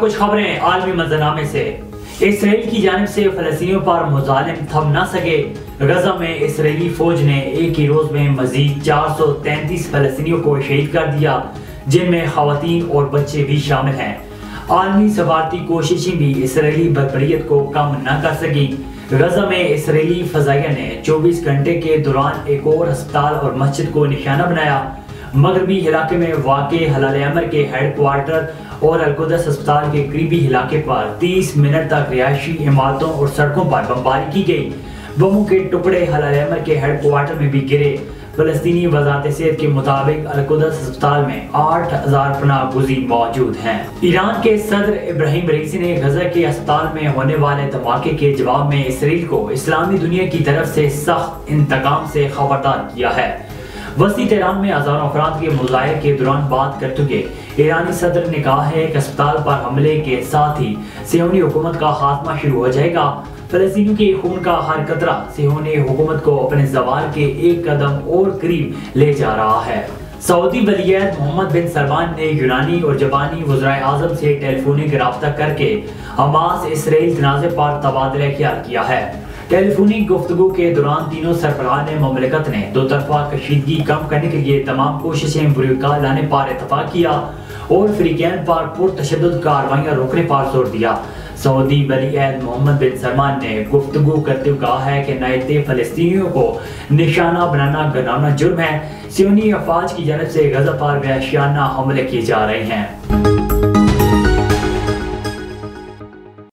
کچھ خبریں عالمی منظرنامے سے۔ اسرائیل کی جانب سے فلسطینیوں پر مظالم تھم نہ سکے۔ غزہ میں اسرائیلی فوج نے ایک ہی روز میں مزید 433 فلسطینیوں کو شہید کر دیا، جن میں خواتین اور بچے بھی شامل ہیں۔ عالمی سفارتی کوششیں بھی اسرائیلی بربریت کو کم نہ کر سکی۔ غزہ میں اسرائیلی فضائیہ نے 24 گھنٹے کے دوران ایک اور ہسپتال اور مسجد کو نشانہ بنایا۔ مغربی علاقے میں واقع ہلال احمر کے ہیڈ کوارٹر اور القدس ہسپتال کے قریبی علاقے پر 30 منٹ تک رہائشی عمارتوں اور سڑکوں پر بمباری کی گئی۔ بموں کے ٹکڑے ہلال احمر کے ہیڈ کوارٹر میں بھی گرے۔ فلسطینی وزارت صحت کے مطابق القدس ہسپتال میں 8000 پناہ گزین موجود ہیں۔ ایران کے صدر ابراہیم رئیسی نے غزہ کے ہسپتال میں ہونے والے دھماکے کے جواب میں اسرائیل کو اسلامی دنیا کی طرف سے سخت انتقام سے خبردار کیا ہے۔ وسطی تہران میں ہزاروں افراد کے مظاہرے کے دوران بات کرتے ہوئے ایرانی صدر نے کہا ہے کہ ہسپتال پر حملے کے ساتھ ہی صہیونی حکومت کا خاتمہ شروع ہو جائے گا۔ فلسطینیوں کے خون کا ہر قطرہ صہیونی حکومت کو اپنے زوال کے ایک قدم اور قریب لے جا رہا ہے۔ سعودی ولی عہد محمد بن سلمان نے یونانی اور جاپانی وزرائے اعظم سے ٹیلی فونک رابطہ کر کے حماس اسرائیل تنازع پر تبادلہ خیال کیا ہے۔ ٹیلی فونک گفتگو کے دوران تینوں سربراہان مملکت نے دو طرفہ کشیدگی کم کرنے کے لیے تمام کوششیں بروئے لانے پر اتفاق کیا اور فریقین پر پرتشدد کارروائیاں روکنے پر زور دیا۔ سعودی ولی عہد محمد بن سلمان نے گفتگو کرتے ہوئے کہا ہے کہ نائتے فلسطینیوں کو نشانہ بنانا گنانا جرم ہے۔ صہیونی افواج کی جانب سے غزہ پر وحشیانہ حملے کیے جا رہے ہیں۔